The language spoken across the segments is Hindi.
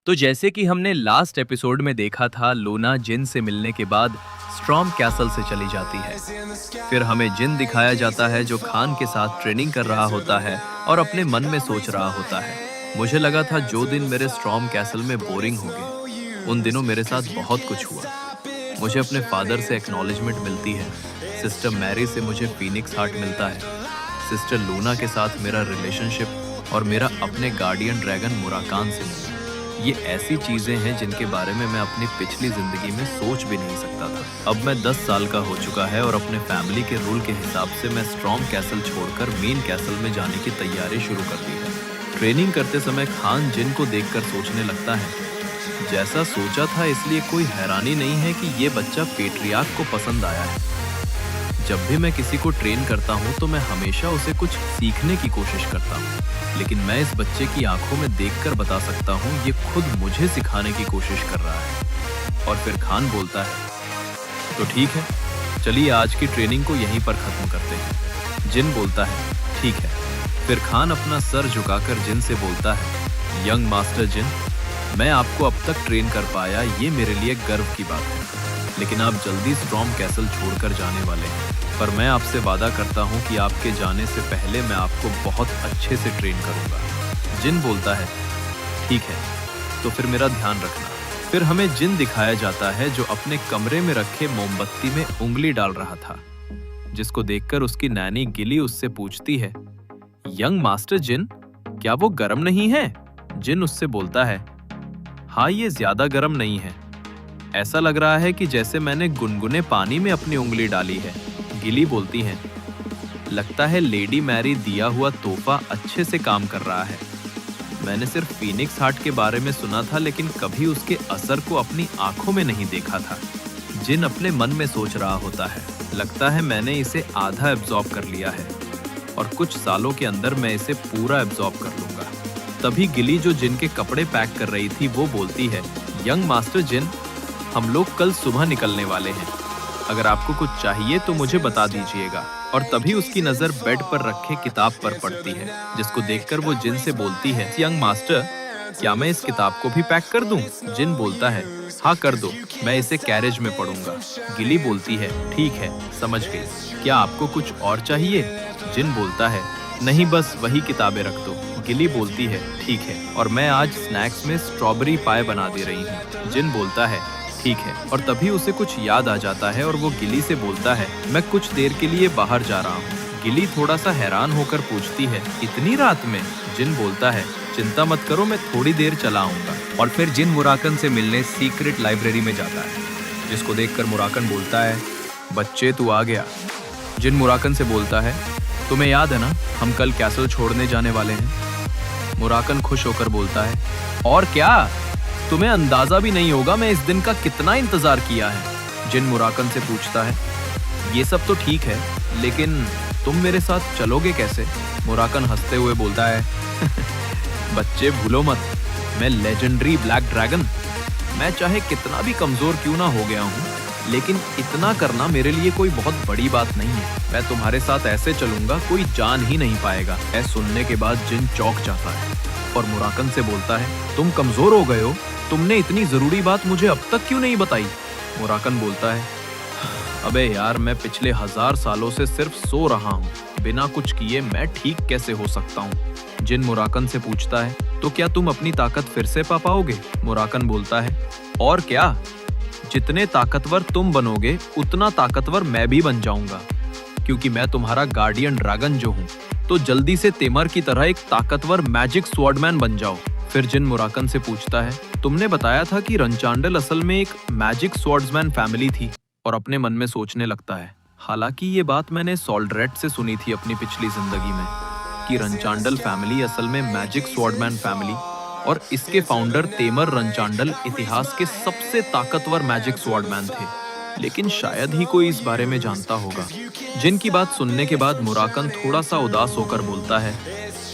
तो जैसे कि हमने लास्ट एपिसोड में देखा था, लूना जिन से मिलने के बाद स्ट्रॉम कैसल से चली जाती है। फिर हमें जिन दिखाया जाता है जो खान के साथ ट्रेनिंग कर रहा होता है और अपने मन में सोच रहा होता है, मुझे लगा था जो दिन मेरे स्ट्रॉम कैसल में बोरिंग हो गए, उन दिनों मेरे साथ बहुत कुछ हुआ। मुझे अपने फादर से एक्नॉलेजमेंट मिलती है, सिस्टर मैरी से मुझे फीनिक्स हार्ट मिलता है, सिस्टर लूना के साथ मेरा रिलेशनशिप और मेरा अपने गार्डियन ड्रैगन मुराकान से मिला। ये ऐसी चीजें हैं जिनके बारे में मैं अपनी पिछली जिंदगी में सोच भी नहीं सकता था। अब मैं 10 साल का हो चुका है और अपने फैमिली के रूल के हिसाब से मैं स्ट्रॉम कैसल छोड़कर मेन कैसल में जाने की तैयारी शुरू कर दी है। ट्रेनिंग करते समय खान जिन को देखकर सोचने लगता है, जैसा सोचा था, इसलिए कोई हैरानी नहीं है कि ये बच्चा पेट्रियार्क को पसंद आया है। जब भी मैं किसी को ट्रेन करता हूँ तो मैं हमेशा उसे कुछ सीखने की कोशिश करता हूँ, लेकिन मैं इस बच्चे की आंखों में देखकर बता सकता हूँ ये खुद मुझे सिखाने की कोशिश कर रहा है। और फिर खान बोलता है, तो ठीक है, चलिए आज की ट्रेनिंग को यहीं पर खत्म करते हैं। जिन बोलता है, ठीक है। फिर खान अपना सर झुकाकर जिन से बोलता है, यंग मास्टर जिन, मैं आपको अब तक ट्रेन कर पाया, ये मेरे लिए गर्व की बात है, लेकिन आप जल्दी स्ट्रॉम कैसल छोड़कर जाने वाले हैं। पर मैं आपसे वादा करता हूँ कि आपके जाने से पहले मैं आपको बहुत अच्छे से ट्रेन करूँगा। जिन बोलता है, ठीक है, तो फिर मेरा ध्यान रखना। फिर हमें जिन दिखाया जाता है जो अपने कमरे में रखे मोमबत्ती में उंगली डाल रहा था, जिसको देखकर उसकी नैनी गिली उससे पूछती है, यंग मास्टर जिन, क्या वो गर्म नहीं है? जिन उससे बोलता है, हाँ, ये ज्यादा गर्म नहीं है, ऐसा लग रहा है कि जैसे मैंने गुनगुने पानी में अपनी उंगली डाली है। गिली बोलती है, लगता है लेडी मैरी दिया हुआ तोहफा अच्छे से काम कर रहा है। मैंने सिर्फ फीनिक्स हार्ट के बारे में सुना था, लेकिन कभी उसके असर को अपनी आंखों में नहीं देखा था। जिन अपने मन में सोच रहा होता है, लगता है मैंने इसे आधा एब्जॉर्ब कर लिया है और कुछ सालों के अंदर मैं इसे पूरा एब्जॉर्ब कर लूंगा। तभी गिली जो जिन के कपड़े पैक कर रही थी वो बोलती है, यंग मास्टर जिन, हम लोग कल सुबह निकलने वाले हैं, अगर आपको कुछ चाहिए तो मुझे बता दीजिएगा। और तभी उसकी नजर बेड पर रखे किताब पर पड़ती है, जिसको देखकर वो जिन से बोलती है, यंग मास्टर, क्या मैं इस किताब को भी पैक कर दूं? जिन बोलता है, हाँ कर दो, मैं इसे कैरेज में पढ़ूंगा। गिली बोलती है, ठीक है, समझ गई, क्या आपको कुछ और चाहिए? जिन बोलता है, नहीं, बस वही किताबें रख दो। गिली बोलती है, ठीक है, और मैं आज स्नैक्स में स्ट्रॉबेरी पाई बना दे रही हूँ। जिन बोलता है, ठीक है, और तभी उसे कुछ याद आ जाता है और वो गिली से बोलता है, मैं कुछ देर के लिए बाहर जा रहा हूँ। गिली थोड़ा सा हैरान होकर पूछती है, इतनी रात में? जिन बोलता है, चिंता मत करो, मैं थोड़ी देर चला आऊंगा। और फिर जिन मुराकन से मिलने सीक्रेट लाइब्रेरी में जाता है, जिसको देखकर मुराकन बोलता है, बच्चे तू आ गया। जिन मुराकन से बोलता है, तुम्हें याद है ना, हम कल कैसल छोड़ने जाने वाले हैं? मुराकन खुश होकर बोलता है, और क्या, तुम्हें अंदाजा भी नहीं होगा मैं इस दिन का कितना इंतजार किया है। जिन मुराकन से पूछता है, ये सब तो ठीक है, लेकिन तुम मेरे साथ चलोगे कैसे? मुराकन हंसते हुए बोलता है, बच्चे भूलो मत, मैं लेजेंडरी ब्लैक ड्रैगन, मैं चाहे कितना भी कमजोर क्यों ना हो गया हूँ, लेकिन इतना करना मेरे लिए कोई बहुत बड़ी बात नहीं है। मैं तुम्हारे साथ ऐसे चलूंगा कोई जान ही नहीं पाएगा। ऐसा सुनने के बाद जिन चौंक जाता है और मुराकन से बोलता है, तुम कमजोर हो गए हो? तुमने इतनी जरूरी बात मुझे अब तक क्यों नहीं बताई? मुराकन बोलता है, अबे यार, मैं पिछले 1000 सालों से सिर्फ सो रहा हूँ, बिना कुछ किए मैं ठीक कैसे हो सकता हूँ? जिन मुराकन से पूछता है, तो क्या तुम अपनी ताकत फिर से पा पाओगे? मुराकन बोलता है, और क्या, जितने ताकतवर तुम बनोगे उतना ताकतवर मैं भी बन जाऊंगा, क्योंकि मैं तुम्हारा गार्डियन ड्रैगन जो हूँ। तो जल्दी से तेमर की तरह एक ताकतवर मैजिक स्वॉर्डमैन बन जाओ। फिर जिन मुराकन से पूछता है, तुमने बताया था कि रंचांडल असल में एक मैजिक स्वॉर्ड्समैन फैमिली थी, और अपने मन में सोचने लगता है, हालांकि ये बात मैंने सॉल्ड्रेट से सुनी थी अपनी पिछली जिंदगी में, कि रंचांडल फैमिली असल में मैजिक स्वॉर्डमैन फैमिली और इसके फाउंडर तेमर रंचांडल इतिहास के सबसे ताकतवर मैजिक स्वॉर्डमैन थे, लेकिन शायद ही कोई इस बारे में जानता होगा। जिन की बात सुनने के बाद मुराकन थोड़ा सा उदास होकर बोलता है,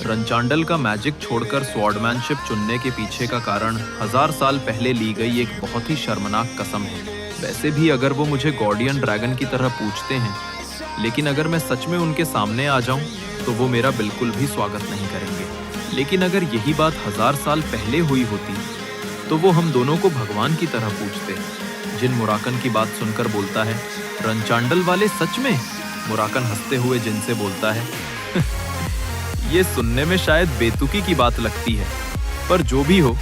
रंचांडल का मैजिक छोड़कर स्वॉर्डमैनशिप चुनने के पीछे का कारण 1000 साल पहले ली गई एक बहुत ही शर्मनाक कसम है। वैसे भी अगर वो मुझे गार्डियन ड्रैगन की तरह पूछते हैं, लेकिन अगर मैं सच में उनके सामने आ जाऊं तो वो मेरा बिल्कुल भी स्वागत नहीं करेंगे। लेकिन अगर यही बात 1000 साल पहले हुई होती तो वो हम दोनों को भगवान की तरह पूजते हैं। जिन मुराकन की बात सुनकर बोलता है, रनचांडल वाले सच में? मुराकन हंसते हुए जिन से बोलता है, ये सुनने में शायद बेतुकी की बात लगती है, पर जो भी हो,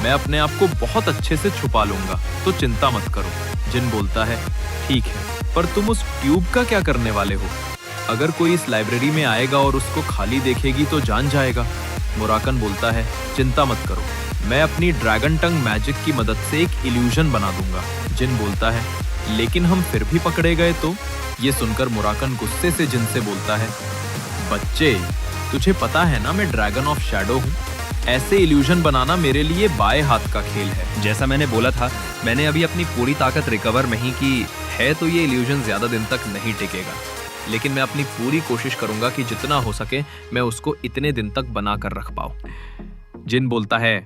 मैं अपने आप को बहुत अच्छे से छुपा लूंगा, तो चिंता मत करो। जिन बोलता है, ठीक है, पर तुम उस ट्यूब का क्या करने वाले हो? अगर कोई इस लाइब्रेरी में आएगा और उसको खाली देखेगी तो जान जाएगा। मुराकन बोलता है, चिंता मत करो, मैं अपनी ड्रैगन टंग मैजिक की मदद से एक इल्यूजन बना दूंगा। जिन बोलता है, लेकिन हम फिर भी पकड़े गए तो? ये सुनकर मुराकन गुस्से से जिन से बोलता है, बच्चे, तुझे पता है ना मैं ड्रैगन ऑफ शैडो हूँ। ऐसे इल्यूजन बनाना मेरे लिए बाएं हाथ का खेल है। जैसा मैंने बोला था, मैंने अभी अपनी पूरी ताकत रिकवर नहीं की है, तो ये इल्यूजन ज्यादा दिन तक नहीं टिकेगा। लेकिन मैं अपनी पूरी कोशिश करूंगा कि जितना हो सके मैं उसको इतने दिन तक बना कर रख पाऊं। जिन बोलता है,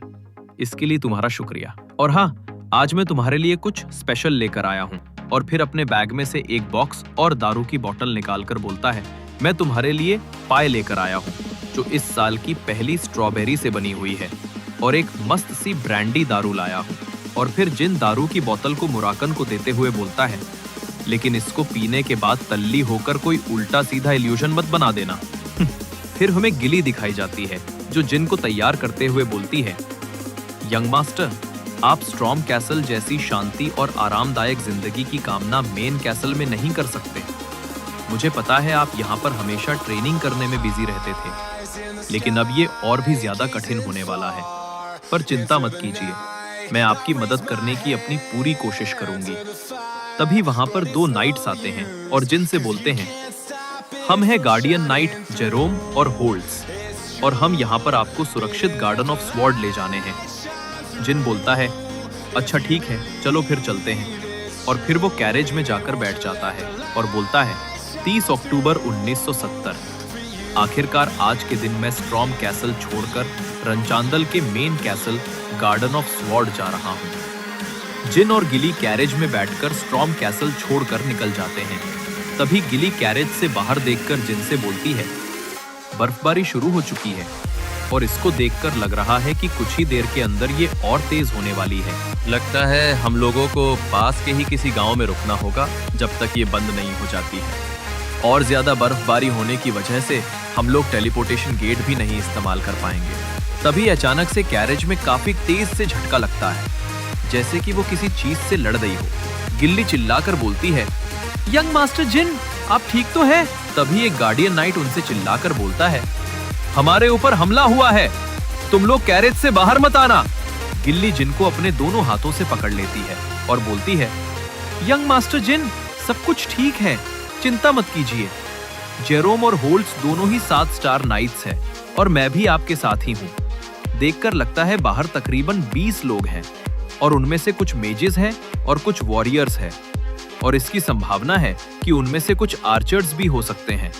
इसके लिए तुम्हारा शुक्रिया, और हाँ, आज मैं तुम्हारे लिए कुछ स्पेशल लेकर आया हूँ। और फिर अपने बैग में से एक बॉक्स और दारू की बोतल निकालकर बोलता है, मैं तुम्हारे लिए पाई लेकर आया हूँ, जो इस साल की पहली स्ट्रॉबेरी से बनी हुई है, और एक मस्त सी ब्रांडी दारू लाया हूँ। और फिर जिन दारू की बोतल को मुराकन को देते हुए बोलता है, लेकिन इसको पीने के बाद तल्ली होकर कोई उल्टा सीधा इल्यूजन मत बना देना। फिर हमें गिली दिखाई जाती है, जो जिन को तैयार करते हुए बोलती है, यंग मास्टर, आप स्ट्रॉम कैसल जैसी शांति और आरामदायक जिंदगी की कामना मेन कैसल में नहीं कर सकते। मुझे पता है आप यहाँ पर हमेशा ट्रेनिंग करने में बिजी रहते थे, लेकिन अब ये और भी ज्यादा कठिन होने वाला है। पर चिंता मत कीजिए, मैं आपकी मदद करने की अपनी पूरी कोशिश करूंगी। तभी वहां पर दो नाइट्स आते हैं और जिन से बोलते हैं, हम हैं गार्डियन नाइट जेरोम और होल्ड्स, और हम यहाँ पर आपको सुरक्षित गार्डन ऑफ स्वॉर्ड ले जाने हैं। जिन बोलता है, अच्छा ठीक है, चलो फिर चलते हैं। और फिर वो कैरेज में जाकर बैठ जाता है और बोलता है, 30 अक्टूबर 1970। आखिरकार आज के दिन मैं स्ट्रॉम कैसल छोड़कर रनचांदल के main castle garden of sword जा रहा हूँ। जिन और गिली कैरेज में बैठकर स्ट्रॉम कैसल छोड़कर निकल जाते हैं। तभी गिली कैरेज से बाहर देखकर जिन से बोलती है, बर्फबारी शुरू हो चुकी है और इसको देखकर लग रहा है कि कुछ ही देर के अंदर ये और तेज होने वाली है। लगता है हम लोगों को पास के ही किसी गांव में रुकना होगा जब तक ये बंद नहीं हो जाती है। और ज्यादा बर्फबारी होने की वजह से हम लोग टेलीपोर्टेशन गेट भी नहीं इस्तेमाल कर पाएंगे। तभी अचानक से कैरेज में काफी तेज से झटका लगता है, जैसे कि वो किसी चीज से लड़ रही हो। गिल्ली चिल्लाकर बोलती है, यंग मास्टर जिन, आप ठीक तो है? तभी एक गार्डियन नाइट उनसे चिल्लाकर बोलता है, हमारे ऊपर हमला हुआ है, तुम लोग कैरेज से बाहर मत आना। गिल्ली जिन को अपने दोनों हाथों से पकड़ लेती है और बोलती है, यंग मास्टर जिन, सब कुछ ठीक है, चिंता मत कीजिए। जेरोम और होल्ड्स दोनों ही 7 स्टार नाइट्स हैं और मैं भी आपके साथ ही हूँ। देखकर लगता है बाहर तकरीबन 20 लोग हैं और उनमें से कुछ मेजेस हैं और कुछ वॉरियर्स हैं, और इसकी संभावना है कि उनमें से कुछ आर्चर्स भी हो सकते हैं।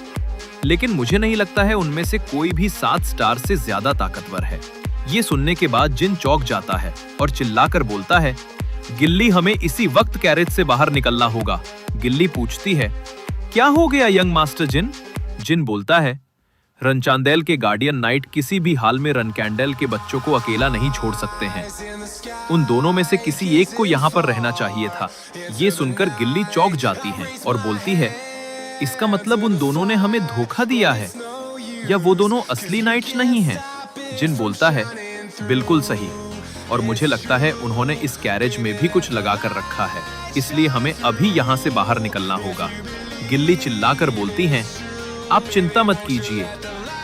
लेकिन मुझे नहीं लगता है उनमें से कोई भी 7 स्टार से ज्यादा ताकतवर है। ये सुनने के बाद जिन चौंक जाता है और चिल्लाकर बोलता है, गिल्ली, हमें इसी वक्त कैरेज से बाहर निकलना होगा। गिल्ली पूछती है, क्या हो गया यंग मास्टर जिन? जिन बोलता है, रनचांदेल के गार्डियन नाइट किसी भी हाल में रनकैंडेल के बच्चों को अकेला नहीं छोड़ सकते हैं। उन दोनों में से किसी एक को यहाँ पर रहना चाहिए था। ये सुनकर गिल्ली चौंक जाती है और बोलती है, इसका मतलब उन दोनों ने हमें धोखा दिया है, या वो दोनों असली नाइट्स नहीं हैं? जिन बोलता है, बिल्कुल सही, और मुझे लगता है उन्होंने इस कैरेज में भी कुछ लगा कर रखा है, इसलिए हमें अभी यहाँ से बाहर निकलना होगा। गिल्ली चिल्लाकर बोलती हैं, आप चिंता मत कीजिए,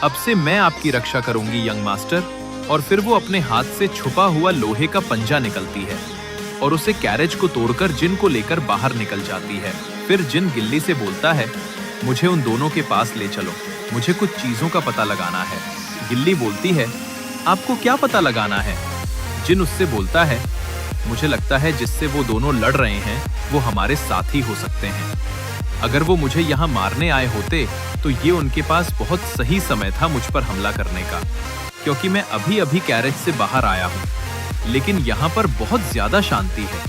अब से मैं आपकी रक्षा करूंगी यंग मास्टर। और फिर वो अपने हाथ से छुपा हुआ लोहे का पंजा निकलती है और उसे कैरेज को तोड़कर जिन को लेकर बाहर निकल जाती है। फिर जिन गिल्ली से बोलता है, मुझे उन दोनों के पास ले चलो, मुझे कुछ चीजों का पता लगाना है। गिल्ली बोलती है, आपको क्या पता लगाना है? जिन उससे बोलता है, मुझे लगता है जिससे वो दोनों लड़ रहे हैं वो हमारे साथी हो सकते हैं। अगर वो मुझे यहाँ मारने आए होते तो ये उनके पास बहुत सही समय था मुझ पर हमला करने का, क्योंकि मैं अभी अभी कैरेज से बाहर आया हूँ। लेकिन यहाँ पर बहुत ज्यादा शांति है,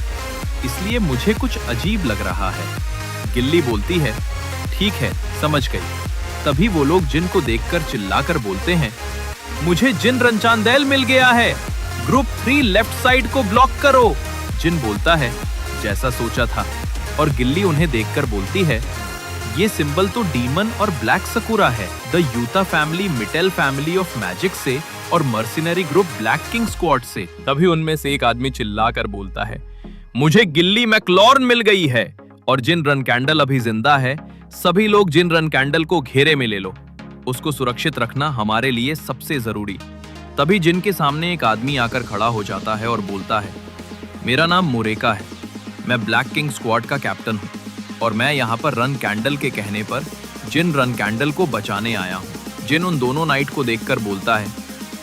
इसलिए मुझे कुछ अजीब लग रहा है। गिल्ली बोलती है, ठीक है, समझ गई। तभी वो लोग जिन को देखकर चिल्लाकर बोलते हैं, मुझे जिन रनचांदेल मिल गया है। ग्रुप 3 लेफ्ट साइड को ब्लॉक करो। जिन बोलता है, जैसा सोचा था। और गिल्ली उन्हें देखकर बोलती है, ये सिंबल तो डीमन और ब्लैक सकुरा है, the Yuta family Mittel family of magic से और mercenary group black king squad से। तभी उनमें से एक आदमी चिल्लाकर बोलता है, मुझे गिल्ली मैक्लॉर्न मिल गई है और जिन रन कैंडल अभी जिंदा है, सभी लोग जिन रन कैंडल को घेरे में ले लो। उसको सुरक्षित रखना हमारे लिए सबसे जरूरी। तभी जिन के सामने एक आदमी आकर खड़ा हो जाता है और बोलता है, मेरा नाम मोरेका है, मैं ब्लैक किंग स्क्वाड का कैप्टन हूँ और मैं यहाँ पर रन कैंडल के कहने पर जिन रन कैंडल को बचाने आया हूँ। जिन उन दोनों नाइट को देखकर बोलता है,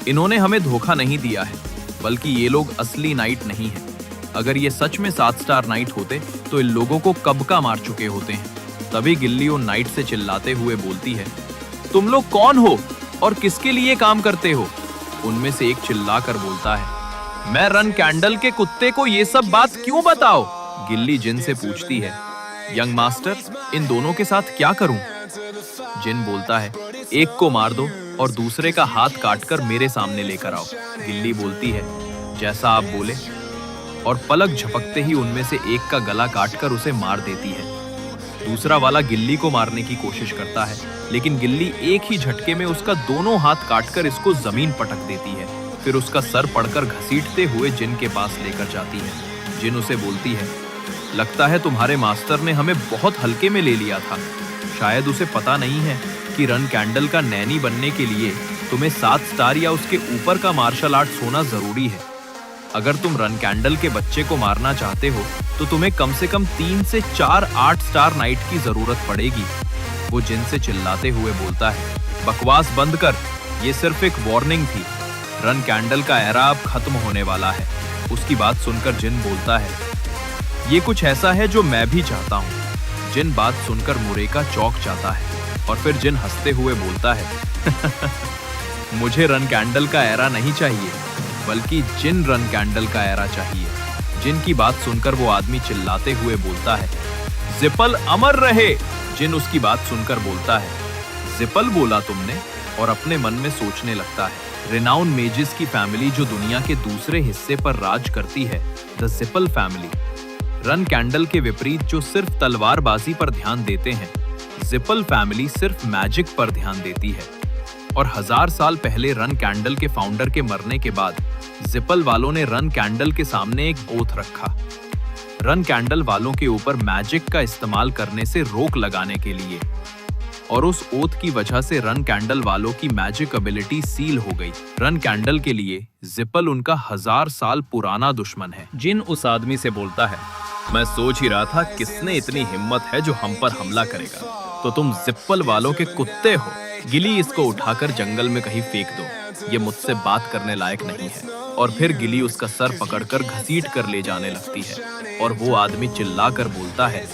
इन्होंने हमें धोखा नहीं दिया है, बल्कि ये लोग असली नाइट नहीं है। अगर ये सच में 7 स्टार नाइट होते तो इन लोगों को कब का मार चुके होते हैं। तभी गिल्ली उन नाइट से चिल्लाते हुए बोलती है, तुम लोग कौन हो और किसके लिए काम करते हो? उनमें से एक चिल्लाकर बोलता है, मैं रन कैंडल के कुत्ते को ये सब बात क्यों बताओ? गिल्ली जिन से पूछती है, यंग मास्टर, इन दोनों के साथ क्या करूं? जिन बोलता है, एक को मार दो और दूसरे का हाथ काटकर मेरे सामने लेकर आओ। गिल्ली बोलती है, जैसा आप बोले, और पलक झपकते ही उनमें से एक का गला काटकर उसे मार देती है। दूसरा वाला गिल्ली को मारने की कोशिश करता है, लेकिन गिल्ली एक ही झटके में उसका दोनों हाथ काटकर इसको जमीन पटक देती है। फिर उसका सर पड़कर घसीटते हुए जिन के पास लेकर जाती है। जिन उसे बोलती है, लगता है तुम्हारे मास्टर ने हमें बहुत हल्के में ले लिया था। शायद उसे पता नहीं है कि रन कैंडल का नैनी बनने के लिए तुम्हें 7 स्टार या उसके ऊपर का मार्शल आर्ट्स होना जरूरी है। अगर तुम रन कैंडल के बच्चे को मारना चाहते हो तो तुम्हें कम से कम 3 से 4 8 स्टार नाइट की जरूरत पड़ेगी। वो जिन से चिल्लाते हुए बोलता है, बकवास बंद कर, ये सिर्फ एक वार्निंग थी। रन कैंडल का एरा अब खत्म होने वाला है। उसकी बात सुनकर जिन बोलता है, ये कुछ ऐसा है जो मैं भी चाहता हूँ। जिन बात सुनकर मोरेका चौंक जाता है और फिर जिन हंसते हुए बोलता है, मुझे रन कैंडल का एरा नहीं चाहिए, बल्कि जिन रन कैंडल का एरा चाहिए। जिन की बात सुनकर वो आदमी चिल्लाते हुए बोलता है, जिपल अमर रहे। जिन उसकी बात सुनकर बोलता है, जिपल बोला तुमने? और अपने मन में सोचने लगता है, रिनाउन मेजिस की फैमिली जो दुनिया के दूसरे हिस्से पर राज करती है, द जिपल फैमिली। रन कैंडल के विपरीत जो सिर्फ तलवारबाजी पर ध्यान देते हैं, जिपल फैमिली सिर्फ मैजिक पर ध्यान देती है। और 1000 साल पहले रन कैंडल के फाउंडर के मरने के बाद जिपल वालों ने रन कैंडल के सामने एक ओथ रखा, रन कैंडल वालों के ऊपर मैजिक का इस्तेमाल करने से रोक लगाने के लिए। और उस ओथ की वजह से रन कैंडल वालों की मैजिक एबिलिटी सील हो गई। रन कैंडल के लिए जिपल उनका 1000 साल पुराना दुश्मन है। जिन उस आदमी से बोलता है, मैं सोच ही रहा था किसने इतनी हिम्मत है जो हम पर हमला करेगा। तो तुम जिपल वालों के कुत्ते हो। गिली इसको उठाकर जंगल में कहीं फेंक दो, ये मुझसे बात करने लायक नहीं है। और फिर गिली उसका सर पकड़कर घसीट कर ले जाने लगती है और वो आदमी चिल्लाकर बोलता है,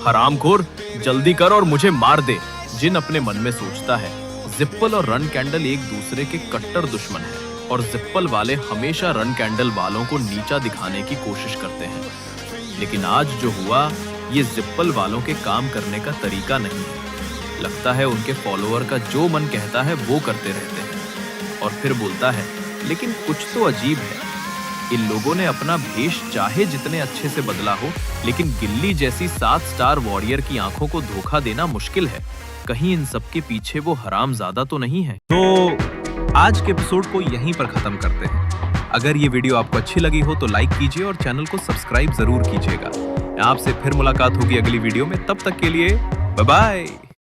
हरामखोर, जल्दी कर और मुझे मार दे। जिन अपने मन में सोचता है, जिप्पल और रन कैंडल एक दूसरे के कट्टर दुश्मन हैं और जिप्पल वाले हमेशा रन कैंडल वालों को नीचा दिखाने की कोशिश करते हैं। लेकिन आज जो हुआ, ये जिप्पल वालों के काम करने का तरीका नहीं है। लगता है उनके फॉलोअर का जो मन कहता है वो करते रहते हैं। और फिर बोलता है, लेकिन कुछ तो अजीब है, इन लोगों ने अपना भेष चाहे जितने अच्छे से बदला हो, लेकिन गिल्ली जैसी 7 स्टार वॉरियर की आंखों को धोखा देना मुश्किल है। कहीं इन सब के पीछे वो हरामजादा तो नहीं है। तो आज के एपिसोड को यहीं पर खत्म करते हैं। अगर ये वीडियो आपको अच्छी लगी हो तो लाइक कीजिए और चैनल को सब्सक्राइब जरूर कीजिएगा। आपसे फिर मुलाकात होगी अगली वीडियो में। तब तक के लिए बाय बाय।